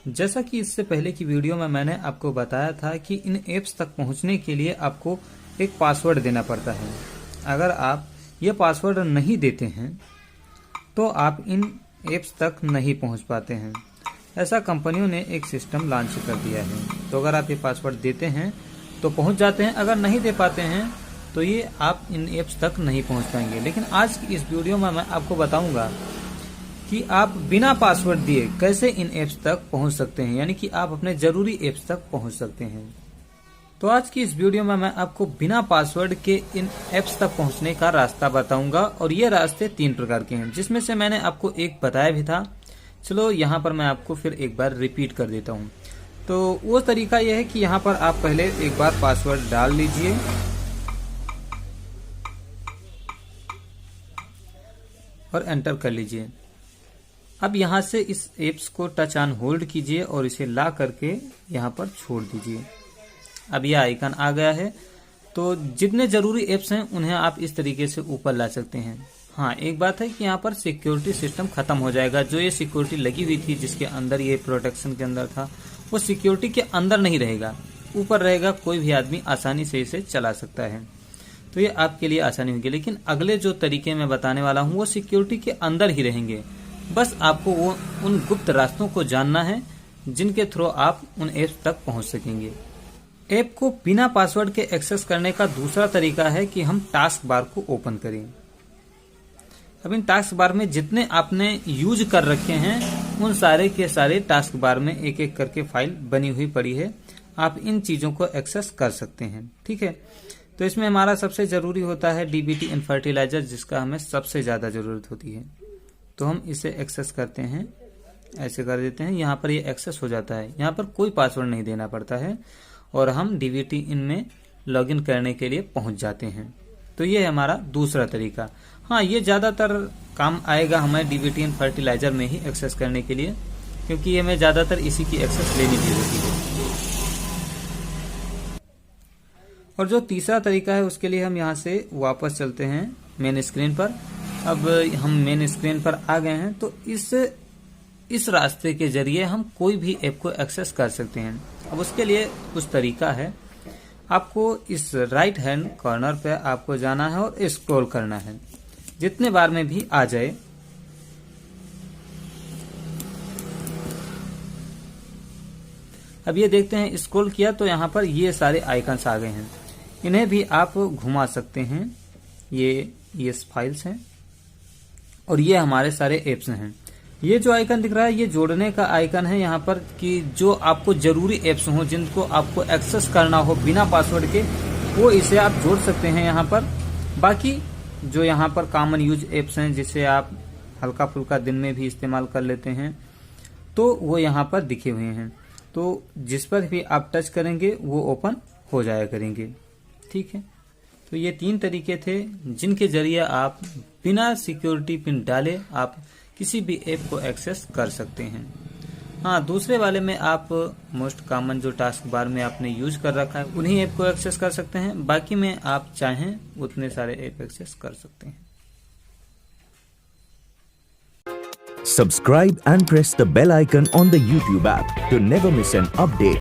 जैसा कि इससे पहले की वीडियो में मैंने आपको बताया था कि इन ऐप्स तक पहुंचने के लिए आपको एक पासवर्ड देना पड़ता है। अगर आप ये पासवर्ड नहीं देते हैं तो आप इन ऐप्स तक नहीं पहुंच पाते हैं। ऐसा कंपनियों ने एक सिस्टम लॉन्च कर दिया है। तो अगर आप ये पासवर्ड देते हैं तो पहुंच जाते हैं, अगर नहीं दे पाते हैं तो ये आप इन ऐप्स तक नहीं पहुंच पाएंगे। लेकिन आज की इस वीडियो में मैं आपको बताऊंगा कि आप बिना पासवर्ड दिए कैसे इन ऐप्स तक पहुंच सकते हैं, यानी कि आप अपने जरूरी ऐप्स तक पहुंच सकते हैं। तो आज की इस वीडियो में मैं आपको बिना पासवर्ड के इन ऐप्स तक पहुंचने का रास्ता बताऊंगा और ये रास्ते 3 प्रकार के हैं, जिसमें से मैंने आपको एक बताया भी था। चलो यहाँ पर मैं आपको फिर एक बार रिपीट कर देता हूँ। तो वो तरीका यह है कि यहाँ पर आप पहले एक बार पासवर्ड डाल लीजिए और एंटर कर लीजिए। अब यहाँ से इस एप्स को टच ऑन होल्ड कीजिए और इसे ला करके यहाँ पर छोड़ दीजिए। अब यह आइकन आ गया है। तो जितने जरूरी एप्स हैं उन्हें आप इस तरीके से ऊपर ला सकते हैं। हाँ, एक बात है कि यहाँ पर सिक्योरिटी सिस्टम खत्म हो जाएगा। जो ये सिक्योरिटी लगी हुई थी, जिसके अंदर ये प्रोटेक्शन के अंदर था, वो सिक्योरिटी के अंदर नहीं रहेगा, ऊपर रहेगा। कोई भी आदमी आसानी से इसे चला सकता है। तो ये आपके लिए आसानी होगी। लेकिन अगले जो तरीके मैं बताने वाला हूँ वो सिक्योरिटी के अंदर ही रहेंगे। बस आपको वो उन गुप्त रास्तों को जानना है जिनके थ्रू आप उन ऐप्स तक पहुंच सकेंगे। ऐप को बिना पासवर्ड के एक्सेस करने का दूसरा तरीका है कि हम टास्क बार को ओपन करें। अब इन टास्क बार में जितने आपने यूज कर रखे हैं उन सारे के सारे टास्क बार में एक एक करके फाइल बनी हुई पड़ी है। आप इन चीजों को एक्सेस कर सकते हैं। ठीक है, तो इसमें हमारा सबसे जरूरी होता है डीबीटी एंड फर्टिलाइजर, जिसका हमें सबसे ज्यादा जरूरत होती है। तो हम इसे एक्सेस करते हैं, ऐसे कर देते हैं। यहाँ पर ये एक्सेस हो जाता है। यहाँ पर कोई पासवर्ड नहीं देना पड़ता है और हम डीबीटी इन में लॉगिन करने के लिए पहुंच जाते हैं। तो ये है हमारा दूसरा तरीका। हाँ, ये ज्यादातर काम आएगा हमें डीबीटी इन फर्टिलाइजर में ही एक्सेस करने के लिए, क्योंकि हमें ज्यादातर इसी की एक्सेस लेनी भी होती है। और जो तीसरा तरीका है उसके लिए हम यहाँ से वापस चलते हैं मेन स्क्रीन पर। अब हम मेन स्क्रीन पर आ गए हैं। तो इस रास्ते के जरिए हम कोई भी ऐप को एक्सेस कर सकते हैं। अब उसके लिए कुछ तरीका है। आपको इस राइट हैंड कॉर्नर पे आपको जाना है और स्क्रॉल करना है, जितने बार में भी आ जाए। अब ये देखते हैं, स्क्रॉल किया तो यहाँ पर ये सारे आइकन्स आ गए हैं। इन्हें भी आप घुमा सकते हैं। ये फाइल्स हैं और ये हमारे सारे एप्स हैं। ये जो आइकन दिख रहा है ये जोड़ने का आइकन है यहाँ पर, कि जो आपको जरूरी एप्स हो जिनको आपको एक्सेस करना हो बिना पासवर्ड के, वो इसे आप जोड़ सकते हैं यहाँ पर। बाकी जो यहाँ पर कॉमन यूज एप्स हैं जिसे आप हल्का फुल्का दिन में भी इस्तेमाल कर लेते हैं, तो वो यहाँ पर दिखे हुए हैं। तो जिस पर भी आप टच करेंगे वो ओपन हो जाया करेंगे। ठीक है, तो ये 3 तरीके थे जिनके जरिए आप बिना सिक्योरिटी पिन डाले आप किसी भी ऐप को एक्सेस कर सकते हैं। हाँ, दूसरे वाले में आप मोस्ट कॉमन जो टास्क बार में आपने यूज कर रखा है उन्हीं ऐप को एक्सेस कर सकते हैं। बाकी में आप चाहें उतने सारे ऐप एक्सेस कर सकते हैं। Subscribe and press the bell icon on the YouTube app to never miss an update.